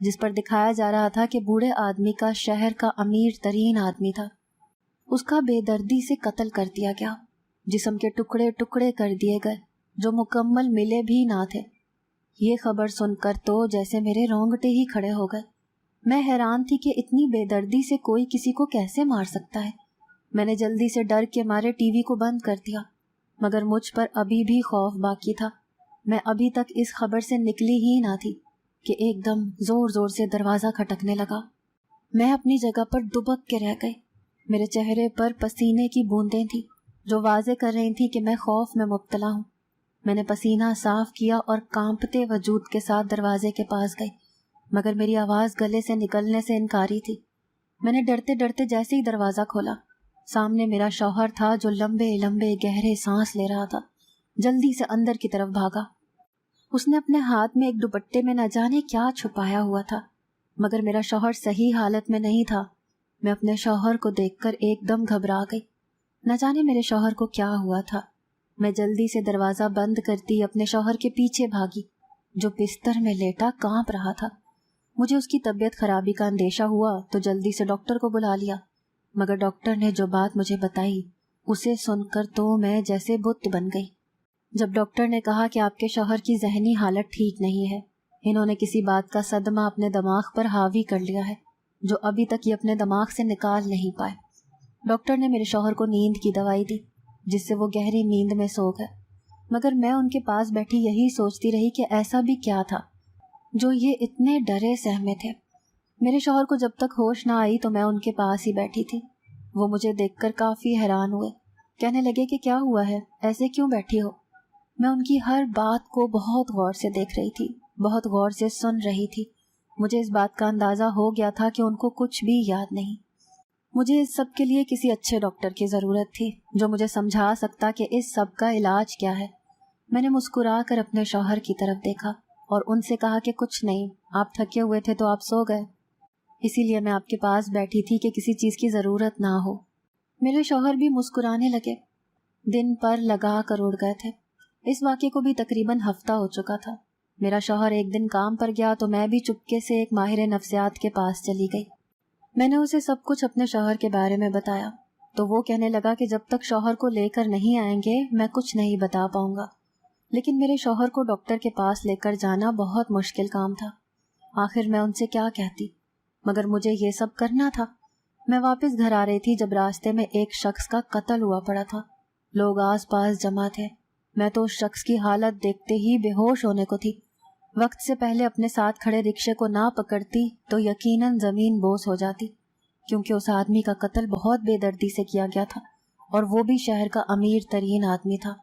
جس پر دکھایا جا رہا تھا کہ بوڑھے آدمی کا شہر کا امیر ترین آدمی تھا، اس کا بے دردی سے قتل کر دیا گیا، جسم کے ٹکڑے ٹکڑے کر دیے گئے جو مکمل ملے بھی نہ تھے۔ یہ خبر سن کر تو جیسے میرے رونگٹے ہی کھڑے ہو گئے۔ میں حیران تھی کہ اتنی بے دردی سے کوئی کسی کو کیسے مار سکتا ہے۔ میں نے جلدی سے ڈر کے مارے ٹی وی کو بند کر دیا، مگر مجھ پر ابھی بھی خوف باقی تھا۔ میں ابھی تک اس خبر سے نکلی ہی نہ تھی کہ ایک دم زور زور سے دروازہ کھٹکنے لگا۔ میں اپنی جگہ پر دبک کے رہ گئی۔ میرے چہرے پر پسینے کی بوندیں تھیں جو واضح کر رہی تھیں کہ میں خوف میں مبتلا ہوں۔ میں نے پسینہ صاف کیا اور کانپتے وجود کے ساتھ دروازے کے پاس گئی، مگر میری آواز گلے سے نکلنے سے انکاری تھی۔ میں نے ڈرتے ڈرتے جیسے ہی دروازہ کھولا، سامنے میرا شوہر تھا جو لمبے لمبے گہرے سانس لے رہا تھا۔ جلدی سے اندر کی طرف بھاگا۔ اس نے اپنے ہاتھ میں ایک دوپٹے میں نہ جانے کیا چھپایا ہوا تھا، مگر میرا شوہر صحیح حالت میں نہیں تھا۔ میں اپنے شوہر کو دیکھ کر ایک دم گھبرا گئی۔ نہ جانے میرے شوہر کو کیا ہوا تھا۔ میں جلدی سے دروازہ بند کرتی اپنے شوہر کے پیچھے بھاگی جو بستر میں لیٹا کانپ رہا تھا۔ مجھے اس کی طبیعت خرابی کا اندیشہ ہوا تو جلدی سے ڈاکٹر کو بلا لیا، مگر ڈاکٹر نے جو بات مجھے بتائی اسے سن کر تو میں جیسے بت بن گئی۔ جب ڈاکٹر نے کہا کہ آپ کے شوہر کی ذہنی حالت ٹھیک نہیں ہے، انہوں نے کسی بات کا صدمہ اپنے دماغ پر حاوی کر لیا ہے جو ابھی تک یہ اپنے دماغ سے نکال نہیں پائے۔ ڈاکٹر نے میرے شوہر کو نیند کی دوائی دی جس سے وہ گہری نیند میں سو گئے، مگر میں ان کے پاس بیٹھی یہی سوچتی رہی کہ ایسا بھی کیا تھا جو یہ اتنے ڈرے سہمے تھے۔ میرے شوہر کو جب تک ہوش نہ آئی تو میں ان کے پاس ہی بیٹھی تھی۔ وہ مجھے دیکھ کر کافی حیران ہوئے، کہنے لگے کہ کیا ہوا ہے، ایسے کیوں بیٹھی ہو؟ میں ان کی ہر بات کو بہت غور سے دیکھ رہی تھی، بہت غور سے سن رہی تھی۔ مجھے اس بات کا اندازہ ہو گیا تھا کہ ان کو کچھ بھی یاد نہیں۔ مجھے اس سب کے لیے کسی اچھے ڈاکٹر کی ضرورت تھی جو مجھے سمجھا سکتا کہ اس سب کا علاج کیا ہے۔ میں نے مسکرا کر اپنے شوہر کی طرف دیکھا اور ان سے کہا کہ کچھ نہیں، آپ تھکے ہوئے تھے تو آپ سو گئے، اسی لیے میں آپ کے پاس بیٹھی تھی کہ کسی چیز کی ضرورت نہ ہو۔ میرے شوہر بھی مسکرانے لگے۔ دن پر لگا کر اڑ گئے تھے۔ اس واقعے کو بھی تقریباً ہفتہ ہو چکا تھا۔ میرا شوہر ایک دن کام پر گیا تو میں بھی چپکے سے ایک ماہر نفسیات کے پاس چلی گئی۔ میں نے اسے سب کچھ اپنے شوہر کے بارے میں بتایا تو وہ کہنے لگا کہ جب تک شوہر کو لے کر نہیں آئیں گے میں کچھ نہیں بتا پاؤں گا۔ لیکن میرے شوہر کو ڈاکٹر کے پاس لے کر جانا بہت مشکل کام تھا۔ آخر میں ان سے کیا کہتی، مگر مجھے یہ سب کرنا تھا۔ میں واپس گھر آ رہی تھی جب راستے میں ایک شخص کا قتل ہوا پڑا تھا۔ لوگ آس پاس جمع تھے۔ میں تو اس شخص کی حالت دیکھتے ہی بے ہوش ہونے کو تھی۔ وقت سے پہلے اپنے ساتھ کھڑے رکشے کو نہ پکڑتی تو یقیناً زمین بوس ہو جاتی، کیونکہ اس آدمی کا قتل بہت بے دردی سے کیا گیا تھا اور وہ بھی شہر کا امیر ترین آدمی تھا۔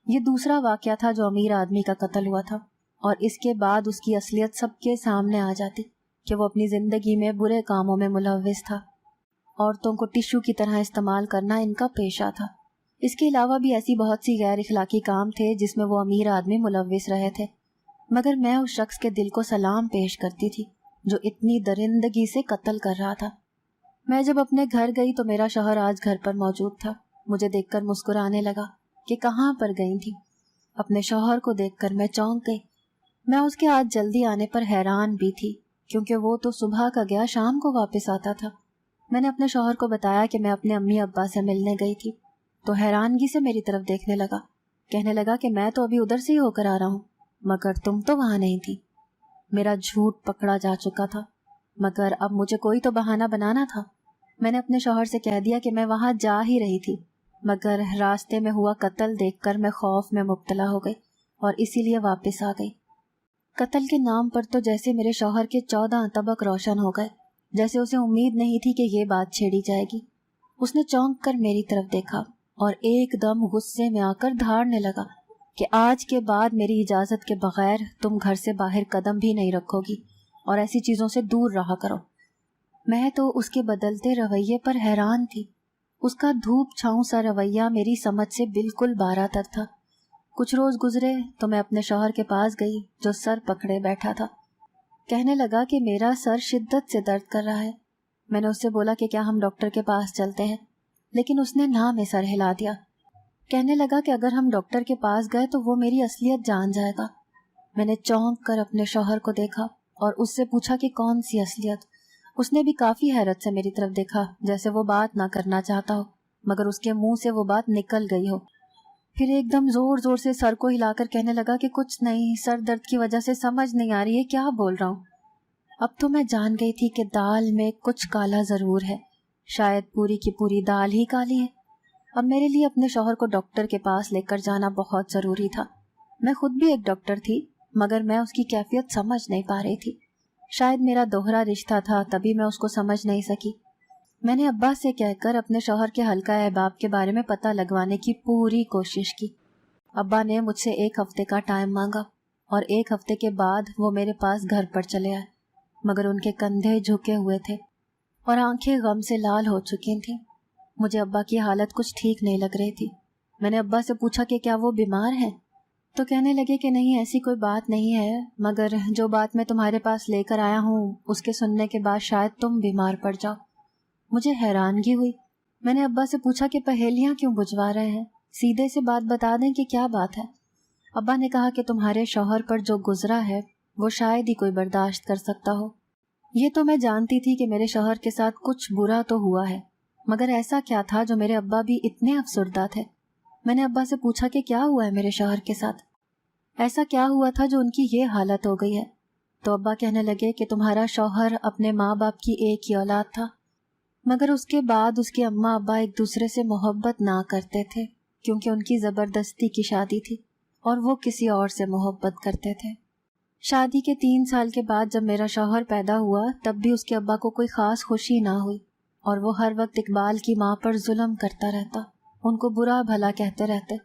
یہ دوسرا واقعہ تھا جو امیر آدمی کا قتل ہوا تھا، اور اس کے بعد اس کی اصلیت سب کے سامنے آ جاتی کہ وہ اپنی زندگی میں برے کاموں میں ملوث تھا۔ عورتوں کو ٹشو کی طرح استعمال کرنا ان کا پیشہ تھا۔ اس کے علاوہ بھی ایسی بہت سی غیر اخلاقی کام تھے جس میں وہ امیر آدمی ملوث رہے تھے، مگر میں اس شخص کے دل کو سلام پیش کرتی تھی جو اتنی درندگی سے قتل کر رہا تھا۔ میں جب اپنے گھر گئی تو میرا شوہر آج گھر پر موجود تھا۔ مجھے دیکھ کر مسکرانے لگا کہ کہاں پر گئی تھی۔ اپنے شوہر کو دیکھ کر میں چونک گئی۔ میں اس کے آج جلدی آنے پر حیران بھی تھی کیونکہ وہ تو صبح کا گیا شام کو واپس آتا تھا۔ میں نے اپنے شوہر کو بتایا کہ میں اپنے امی ابا سے ملنے گئی تھی تو حیرانگی سے میری طرف دیکھنے لگا، کہنے لگا کہ میں تو ابھی ادھر سے ہی ہو کر آ رہا ہوں، مگر تم تو وہاں نہیں تھی۔ میرا جھوٹ پکڑا جا چکا تھا، مگر اب مجھے کوئی تو بہانہ بنانا تھا۔ میں نے اپنے شوہر سے کہہ دیا کہ میں وہاں جا ہی رہی تھی، مگر راستے میں ہوا قتل دیکھ کر میں خوف میں مبتلا ہو گئی اور اسی لیے واپس آ گئی۔ قتل کے نام پر تو جیسے میرے شوہر کے 14 طبق روشن ہو گئے، جیسے اسے امید نہیں تھی کہ یہ بات چھیڑی جائے گی۔ اس نے چونک کر میری طرف دیکھا اور ایک دم غصے میں آ کر دھاڑنے لگا کہ آج کے بعد میری اجازت کے بغیر تم گھر سے باہر قدم بھی نہیں رکھو گی اور ایسی چیزوں سے دور رہا کرو۔ میں تو اس کے بدلتے رویے پر حیران تھی۔ اس کا دھوپ چھاؤں سا رویہ میری سمجھ سے بالکل بارہ تر تھا۔ کچھ روز گزرے تو میں اپنے شوہر کے پاس گئی جو سر پکڑے بیٹھا تھا۔ کہنے لگا کہ میرا سر شدت سے درد کر رہا ہے۔ میں نے اس سے بولا کہ کیا ہم ڈاکٹر کے پاس چلتے ہیں، لیکن اس نے نہ میں سر ہلا دیا۔ کہنے لگا کہ اگر ہم ڈاکٹر کے پاس گئے تو وہ میری اصلیت جان جائے گا۔ میں نے چونک کر اپنے شوہر کو دیکھا اور اس سے پوچھا کہ کون سی اصلیت۔ اس نے بھی کافی حیرت سے میری طرف دیکھا، جیسے وہ بات نہ کرنا چاہتا ہو، مگر اس کے منہ سے وہ بات نکل گئی ہو۔ پھر ایک دم زور زور سے سر کو ہلا کر کہنے لگا کہ کچھ نہیں، سر درد کی وجہ سے سمجھ نہیں آ رہی ہے کیا بول رہا ہوں۔ اب تو میں جان گئی تھی کہ دال میں کچھ کالا ضرور ہے، شاید پوری کی پوری دال ہی کالی ہے۔ اب میرے لیے اپنے شوہر کو ڈاکٹر کے پاس لے کر جانا بہت ضروری تھا۔ میں خود بھی ایک ڈاکٹر تھی، مگر میں اس کی کیفیت سمجھ نہیں پا رہی تھی۔ شاید میرا دوہرا رشتہ تھا، تبھی میں اس کو سمجھ نہیں سکی۔ میں نے ابا سے کہہ کر اپنے شوہر کے حلقہ احباب کے بارے میں پتہ لگوانے کی پوری کوشش کی۔ ابا نے مجھ سے 1 ہفتے کا ٹائم مانگا اور 1 ہفتے کے بعد وہ میرے پاس گھر پر چلے آئے، مگر ان کے کندھے جھکے ہوئے تھے اور آنکھیں غم سے لال ہو چکی تھیں۔ مجھے ابا کی حالت کچھ ٹھیک نہیں لگ رہی تھی۔ میں نے ابا سے پوچھا کہ کیا وہ بیمار ہیں، تو کہنے لگے کہ نہیں، ایسی کوئی بات نہیں ہے، مگر جو بات میں تمہارے پاس لے کر آیا ہوں اس کے سننے کے بعد شاید تم بیمار پڑ جاؤ۔ مجھے حیرانگی ہوئی۔ میں نے ابا سے پوچھا کہ پہیلیاں کیوں بجھوا رہے ہیں، سیدھے سے بات بتا دیں کہ کیا بات ہے۔ ابا نے کہا کہ تمہارے شوہر پر جو گزرا ہے وہ شاید ہی کوئی برداشت کر سکتا ہو۔ یہ تو میں جانتی تھی کہ میرے شوہر کے ساتھ کچھ برا تو ہوا ہے، مگر ایسا کیا تھا جو میرے ابا بھی اتنے افسردہ تھے۔ میں نے ابا سے پوچھا کہ کیا ہوا ہے میرے شوہر کے ساتھ، ایسا کیا ہوا تھا جو ان کی یہ حالت ہو گئی ہے۔ تو ابا کہنے لگے کہ تمہارا شوہر اپنے ماں باپ کی ایک ہی اولاد تھا، مگر اس کے بعد اس کے اماں ابا ایک دوسرے سے محبت نہ کرتے تھے، کیونکہ ان کی زبردستی کی شادی تھی اور وہ کسی اور سے محبت کرتے تھے۔ شادی کے 3 سال کے بعد جب میرا شوہر پیدا ہوا تب بھی اس کے ابا کو کوئی خاص خوشی نہ ہوئی، اور وہ ہر وقت اقبال کی ماں پر ظلم کرتا رہتا، ان کو برا بھلا کہتے رہتے،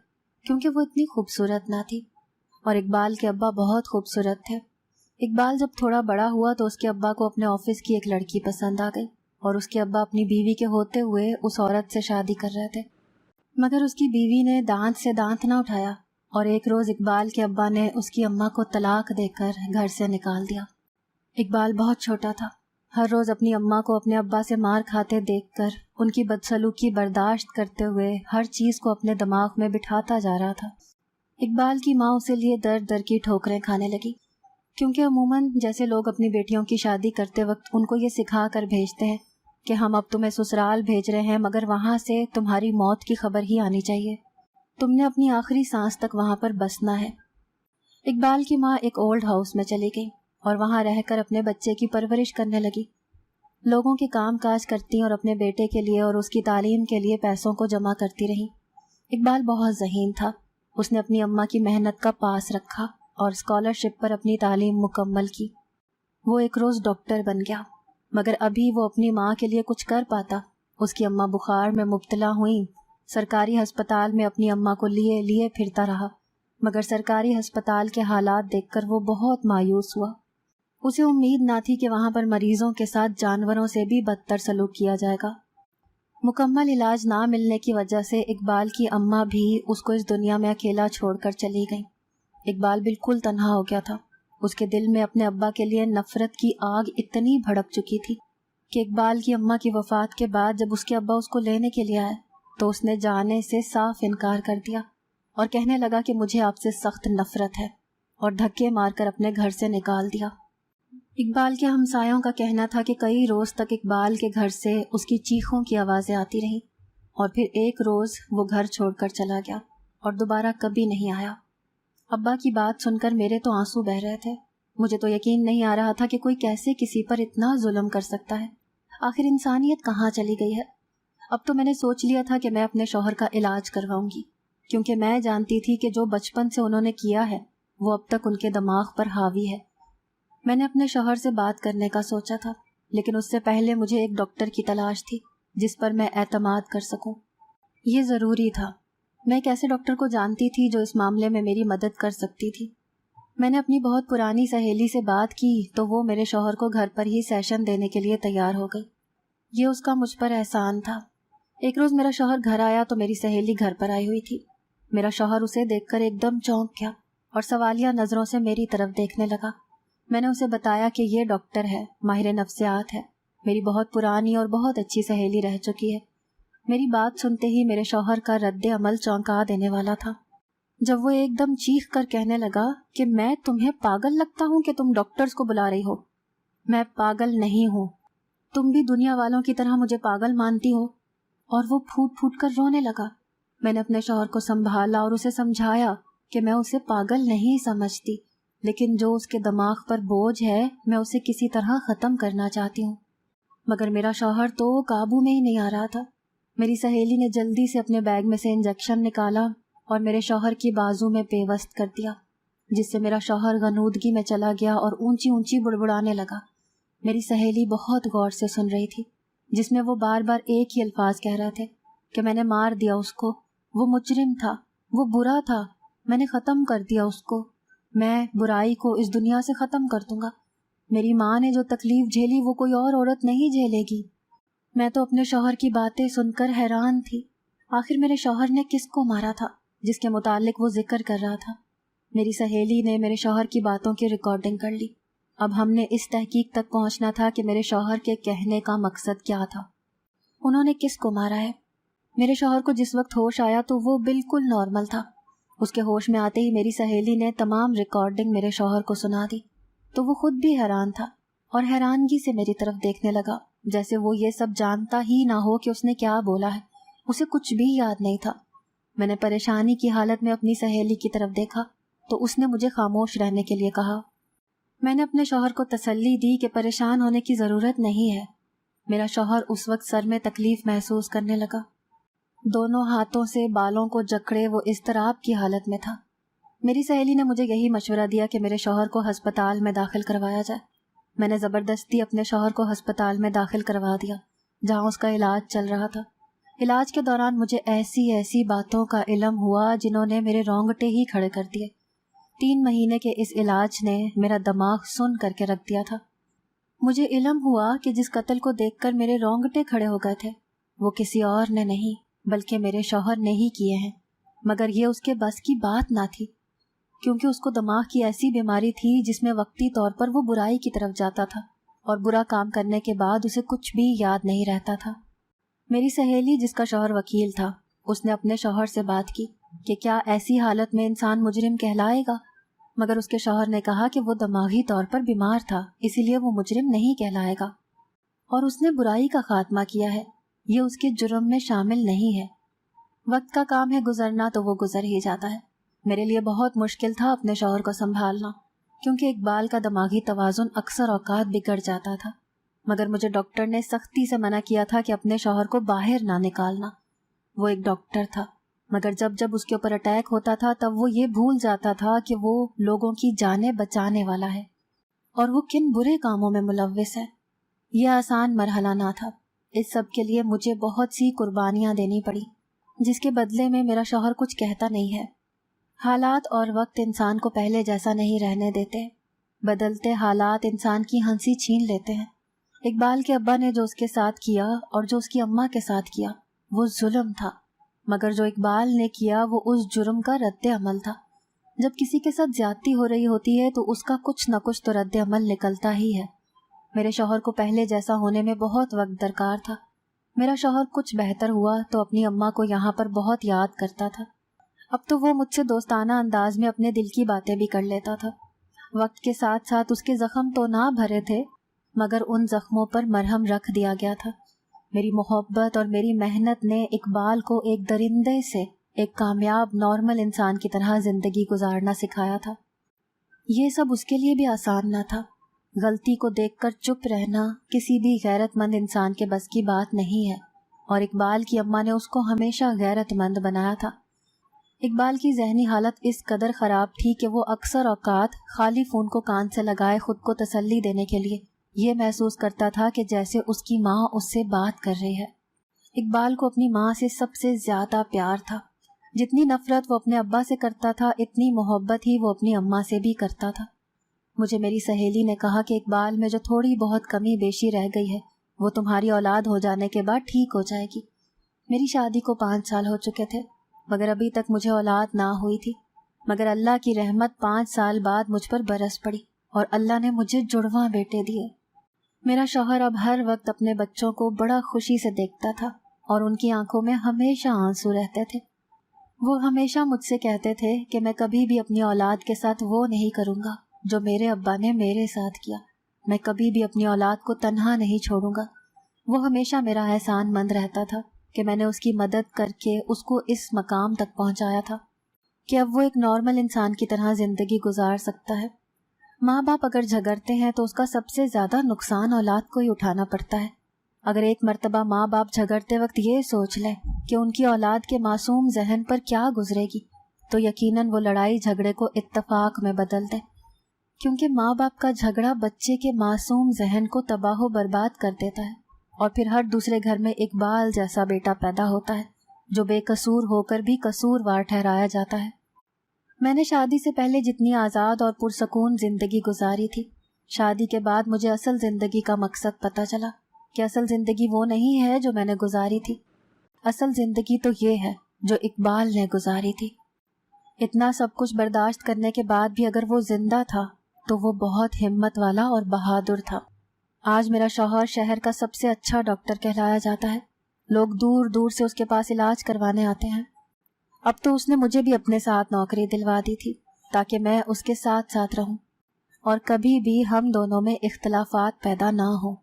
کیونکہ وہ اتنی خوبصورت نہ تھی، اور اقبال کے ابا بہت خوبصورت تھے۔ اقبال جب تھوڑا بڑا ہوا تو اس کے ابا کو اپنے آفس کی ایک لڑکی پسند آ گئی، اور اس کے ابا اپنی بیوی کے ہوتے ہوئے اس عورت سے شادی کر رہے تھے، مگر اس کی بیوی نے دانت سے دانت نہ اٹھایا، اور ایک روز اقبال کے ابا نے اس کی اماں کو طلاق دے کر گھر سے نکال دیا۔ اقبال بہت چھوٹا تھا، ہر روز اپنی اماں کو اپنے ابا سے مار کھاتے دیکھ کر ان کی بدسلوکی برداشت کرتے ہوئے ہر چیز کو اپنے دماغ میں بٹھاتا جا رہا تھا۔ اقبال کی ماں اسے لیے در در کی ٹھوکریں کھانے لگی، کیونکہ عموماً جیسے لوگ اپنی بیٹیوں کی شادی کرتے وقت ان کو یہ سکھا کر بھیجتے ہیں کہ ہم اب تمہیں سسرال بھیج رہے ہیں، مگر وہاں سے تمہاری موت کی خبر ہی آنی چاہیے، تم نے اپنی آخری سانس تک وہاں پر بسنا ہے۔ اقبال کی ماں ایک اولڈ ہاؤس میں چلی گئی اور وہاں رہ کر اپنے بچے کی پرورش کرنے لگی، لوگوں کے کام کاج کرتی اور اپنے بیٹے کے لیے اور اس کی تعلیم کے لیے پیسوں کو جمع کرتی رہی۔ اقبال بہت ذہین تھا، اس نے اپنی اماں کی محنت کا پاس رکھا اور اسکالرشپ پر اپنی تعلیم مکمل کی۔ وہ ایک روز ڈاکٹر بن گیا، مگر ابھی وہ اپنی ماں کے لیے کچھ کر پاتا۔ اس کی اماں بخار میں مبتلا ہوئیں، سرکاری ہسپتال میں اپنی اماں کو لیے پھرتا رہا، مگر سرکاری ہسپتال کے حالات دیکھ کر وہ بہت مایوس ہوا۔ اسے امید نہ تھی کہ وہاں پر مریضوں کے ساتھ جانوروں سے بھی بدتر سلوک کیا جائے گا۔ مکمل علاج نہ ملنے کی وجہ سے اقبال کی اماں بھی اس کو اس دنیا میں اکیلا چھوڑ کر چلی گئیں۔ اقبال بالکل تنہا ہو گیا تھا، اس کے دل میں اپنے ابا کے لیے نفرت کی آگ اتنی بھڑک چکی تھی کہ اقبال کی اماں کی وفات کے بعد جب اس کے ابا اس کو لینے کے لیے آئے تو اس نے جانے سے صاف انکار کر دیا اور کہنے لگا کہ مجھے آپ سے سخت نفرت ہے، اور دھکے مار کر اپنے گھر سے نکال دیا۔ اقبال کے ہمسایوں کا کہنا تھا کہ کئی روز تک اقبال کے گھر سے اس کی چیخوں کی آوازیں آتی رہیں، اور پھر ایک روز وہ گھر چھوڑ کر چلا گیا اور دوبارہ کبھی نہیں آیا۔ ابا کی بات سن کر میرے تو آنسو بہہ رہے تھے، مجھے تو یقین نہیں آ رہا تھا کہ کوئی کیسے کسی پر اتنا ظلم کر سکتا ہے، آخر انسانیت کہاں چلی گئی ہے۔ اب تو میں نے سوچ لیا تھا کہ میں اپنے شوہر کا علاج کرواؤں گی، کیونکہ میں جانتی تھی کہ جو بچپن سے انہوں نے کیا ہے وہ اب تک ان کے دماغ پر حاوی ہے۔ میں نے اپنے شوہر سے بات کرنے کا سوچا تھا، لیکن اس سے پہلے مجھے ایک ڈاکٹر کی تلاش تھی جس پر میں اعتماد کر سکوں۔ یہ ضروری تھا، میں ایک ایسے ڈاکٹر کو جانتی تھی جو اس معاملے میں میری مدد کر سکتی تھی۔ میں نے اپنی بہت پرانی سہیلی سے بات کی تو وہ میرے شوہر کو گھر پر ہی سیشن دینے کے لیے تیار ہو گئی۔ یہ اس کا مجھ پر احسان تھا۔ ایک روز میرا شوہر گھر آیا تو میری سہیلی گھر پر آئی ہوئی تھی۔ میرا شوہر اسے دیکھ کر ایک دم چونک گیا اور سوالیہ نظروں سے میری طرف دیکھنے لگا۔ میں نے اسے بتایا کہ یہ ڈاکٹر ہے، ماہر نفسیات ہے، میری بہت پرانی اور بہت اچھی سہیلی رہ چکی ہے۔ میری بات سنتے ہی میرے شوہر کا رد عمل چونکا دینے والا تھا۔ جب وہ ایک دم چیخ کر کہنے لگا کہ میں تمہیں پاگل لگتا ہوں کہ تم ڈاکٹرز کو بلا رہی ہو۔ میں پاگل نہیں ہوں، تم بھی دنیا والوں کی طرح مجھے پاگل مانتی ہو۔ اور وہ پھوٹ پھوٹ کر رونے لگا۔ میں نے اپنے شوہر کو سنبھالا اور اسے سمجھایا کہ میں اسے پاگل نہیں سمجھتی، لیکن جو اس کے دماغ پر بوجھ ہے میں اسے کسی طرح ختم کرنا چاہتی ہوں۔ مگر میرا شوہر تو قابو میں ہی نہیں آ رہا تھا۔ میری سہیلی نے جلدی سے اپنے بیگ میں سے انجیکشن نکالا اور میرے شوہر کی بازو میں پیوست کر دیا، جس سے میرا شوہر غنودگی میں چلا گیا اور اونچی اونچی بڑبڑانے لگا۔ میری سہیلی بہت غور سے سن رہی تھی، جس میں وہ بار بار ایک ہی الفاظ کہہ رہے تھے کہ میں نے مار دیا اس کو، وہ مجرم تھا، وہ برا تھا، میں نے ختم کر دیا اس کو، میں برائی کو اس دنیا سے ختم کر دوں گا۔ میری ماں نے جو تکلیف جھیلی وہ کوئی اور عورت نہیں جھیلے گی۔ میں تو اپنے شوہر کی باتیں سن کر حیران تھی۔ آخر میرے شوہر نے کس کو مارا تھا جس کے متعلق وہ ذکر کر رہا تھا؟ میری سہیلی نے میرے شوہر کی باتوں کی ریکارڈنگ کر لی۔ اب ہم نے اس تحقیق تک پہنچنا تھا کہ میرے شوہر کے کہنے کا مقصد کیا تھا۔ انہوں نے کس کو مارا ہے؟ میرے شوہر کو جس وقت ہوش آیا تو وہ بالکل نارمل تھا۔ اس کے ہوش میں آتے ہی میری سہیلی نے تمام ریکارڈنگ میرے شوہر کو سنا دی، تو وہ خود بھی حیران تھا اور حیرانگی سے میری طرف دیکھنے لگا، جیسے وہ یہ سب جانتا ہی نہ ہو کہ اس نے کیا بولا ہے۔ اسے کچھ بھی یاد نہیں تھا۔ میں نے پریشانی کی حالت میں اپنی سہیلی کی طرف دیکھا تو اس نے مجھے خاموش رہنے کے لیے کہا۔ میں نے اپنے شوہر کو تسلی دی کہ پریشان ہونے کی ضرورت نہیں ہے۔ میرا شوہر اس وقت سر میں تکلیف محسوس کرنے لگا۔ دونوں ہاتھوں سے بالوں کو جکڑے وہ اضطراب کی حالت میں تھا۔ میری سہیلی نے مجھے یہی مشورہ دیا کہ میرے شوہر کو ہسپتال میں داخل کروایا جائے۔ میں نے زبردستی اپنے شوہر کو ہسپتال میں داخل کروا دیا، جہاں اس کا علاج چل رہا تھا۔ علاج کے دوران مجھے ایسی ایسی باتوں کا علم ہوا جنہوں نے میرے رونگٹے ہی کھڑے کر دیے۔ 3 مہینے کے اس علاج نے میرا دماغ سن کر کے رکھ دیا تھا۔ مجھے علم ہوا کہ جس قتل کو دیکھ کر میرے رونگٹے کھڑے ہو گئے تھے وہ کسی اور نے نہیں بلکہ میرے شوہر نے ہی کیے ہیں، مگر یہ اس کے بس کی بات نہ تھی، کیونکہ اس کو دماغ کی ایسی بیماری تھی جس میں وقتی طور پر وہ برائی کی طرف جاتا تھا اور برا کام کرنے کے بعد اسے کچھ بھی یاد نہیں رہتا تھا۔ میری سہیلی جس کا شوہر وکیل تھا، اس نے اپنے شوہر سے بات کی کہ کیا ایسی حالت میں انسان مجرم کہلائے گا، مگر اس کے شوہر نے کہا کہ وہ دماغی طور پر بیمار تھا، اسی لیے وہ مجرم نہیں کہلائے گا، اور اس نے برائی کا خاتمہ کیا ہے، یہ اس کے جرم میں شامل نہیں ہے۔ وقت کا کام ہے گزرنا تو وہ گزر ہی جاتا ہے۔ میرے لیے بہت مشکل تھا اپنے شوہر کو سنبھالنا، کیونکہ اقبال کا دماغی توازن اکثر اوقات بگڑ جاتا تھا، مگر مجھے ڈاکٹر نے سختی سے منع کیا تھا کہ اپنے شوہر کو باہر نہ نکالنا۔ وہ ایک ڈاکٹر تھا، مگر جب جب اس کے اوپر اٹیک ہوتا تھا تب وہ یہ بھول جاتا تھا کہ وہ لوگوں کی جانیں بچانے والا ہے اور وہ کن برے کاموں میں ملوث ہے۔ یہ آسان مرحلہ نہ تھا، اس سب کے لیے مجھے بہت سی قربانیاں دینی پڑی، جس کے بدلے میں میرا شوہر کچھ کہتا نہیں ہے۔ حالات اور وقت انسان کو پہلے جیسا نہیں رہنے دیتے، بدلتے حالات انسان کی ہنسی چھین لیتے ہیں۔ اقبال کے ابا نے جو اس کے ساتھ کیا اور جو اس کی اماں کے ساتھ کیا وہ ظلم تھا، مگر جو اقبال نے کیا وہ اس جرم کا رد عمل تھا۔ جب کسی کے ساتھ زیادتی ہو رہی ہوتی ہے تو اس کا کچھ نہ کچھ تو رد عمل نکلتا ہی ہے۔ میرے شوہر کو پہلے جیسا ہونے میں بہت وقت درکار تھا۔ میرا شوہر کچھ بہتر ہوا تو اپنی اماں کو یہاں پر بہت یاد کرتا تھا۔ اب تو وہ مجھ سے دوستانہ انداز میں اپنے دل کی باتیں بھی کر لیتا تھا۔ وقت کے ساتھ ساتھ اس کے زخم تو نہ بھرے تھے، مگر ان زخموں پر مرہم رکھ دیا گیا تھا۔ میری محبت اور میری محنت نے اقبال کو ایک درندے سے ایک کامیاب نارمل انسان کی طرح زندگی گزارنا سکھایا تھا۔ یہ سب اس کے لیے بھی آسان نہ تھا۔ غلطی کو دیکھ کر چپ رہنا کسی بھی غیرت مند انسان کے بس کی بات نہیں ہے، اور اقبال کی اماں نے اس کو ہمیشہ غیرت مند بنایا تھا۔ اقبال کی ذہنی حالت اس قدر خراب تھی کہ وہ اکثر اوقات خالی فون کو کان سے لگائے خود کو تسلی دینے کے لیے یہ محسوس کرتا تھا کہ جیسے اس کی ماں اس سے بات کر رہی ہے۔ اقبال کو اپنی ماں سے سب سے زیادہ پیار تھا۔ جتنی نفرت وہ اپنے ابا سے کرتا تھا اتنی محبت ہی وہ اپنی اماں سے بھی کرتا تھا۔ مجھے میری سہیلی نے کہا کہ اقبال میں جو تھوڑی بہت کمی بیشی رہ گئی ہے وہ تمہاری اولاد ہو جانے کے بعد ٹھیک ہو جائے گی۔ میری شادی کو 5 سال ہو چکے تھے، مگر ابھی تک مجھے اولاد نہ ہوئی تھی، مگر اللہ کی رحمت 5 سال بعد مجھ پر برس پڑی اور اللہ نے مجھے جڑواں بیٹے دیے۔ میرا شوہر اب ہر وقت اپنے بچوں کو بڑا خوشی سے دیکھتا تھا اور ان کی آنکھوں میں ہمیشہ آنسو رہتے تھے۔ وہ ہمیشہ مجھ سے کہتے تھے کہ میں کبھی بھی اپنی اولاد کے ساتھ وہ نہیں کروں گا جو میرے ابا نے میرے ساتھ کیا. میں کبھی بھی اپنی اولاد کو تنہا نہیں چھوڑوں گا. وہ ہمیشہ میرا احسان مند رہتا تھا کہ میں نے اس کی مدد کر کے اس کو اس مقام تک پہنچایا تھا کہ اب وہ ایک نارمل انسان کی طرح زندگی گزار سکتا ہے. ماں باپ اگر جھگڑتے ہیں تو اس کا سب سے زیادہ نقصان اولاد کو ہی اٹھانا پڑتا ہے. اگر ایک مرتبہ ماں باپ جھگڑتے وقت یہ سوچ لیں کہ ان کی اولاد کے معصوم ذہن پر کیا گزرے گی تو یقیناً وہ لڑائی جھگڑے کو اتفاق میں بدل دیں، کیونکہ ماں باپ کا جھگڑا بچے کے معصوم ذہن کو تباہ و برباد کر دیتا ہے اور پھر ہر دوسرے گھر میں اقبال جیسا بیٹا پیدا ہوتا ہے جو بے قصور ہو کر بھی قصوروار ٹھہرایا جاتا ہے. میں نے شادی سے پہلے جتنی آزاد اور پرسکون زندگی گزاری تھی، شادی کے بعد مجھے اصل زندگی کا مقصد پتہ چلا کہ اصل زندگی وہ نہیں ہے جو میں نے گزاری تھی. اصل زندگی تو یہ ہے جو اقبال نے گزاری تھی. اتنا سب کچھ برداشت کرنے کے بعد بھی اگر وہ زندہ تھا تو وہ بہت ہمت والا اور بہادر تھا. آج میرا شوہر شہر کا سب سے اچھا ڈاکٹر کہلایا جاتا ہے. لوگ دور دور سے اس کے پاس علاج کروانے آتے ہیں. اب تو اس نے مجھے بھی اپنے ساتھ نوکری دلوا دی تھی تاکہ میں اس کے ساتھ ساتھ رہوں اور کبھی بھی ہم دونوں میں اختلافات پیدا نہ ہوں.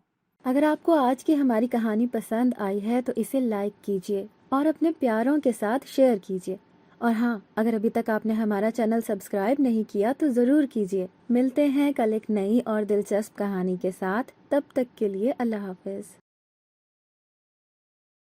اگر آپ کو آج کی ہماری کہانی پسند آئی ہے تو اسے لائک کیجیے اور اپنے پیاروں کے ساتھ شیئر کیجیے. اور ہاں، اگر ابھی تک آپ نے ہمارا چینل سبسکرائب نہیں کیا تو ضرور کیجیے. ملتے ہیں کل ایک نئی اور دلچسپ کہانی کے ساتھ. تب تک کے لیے اللہ حافظ.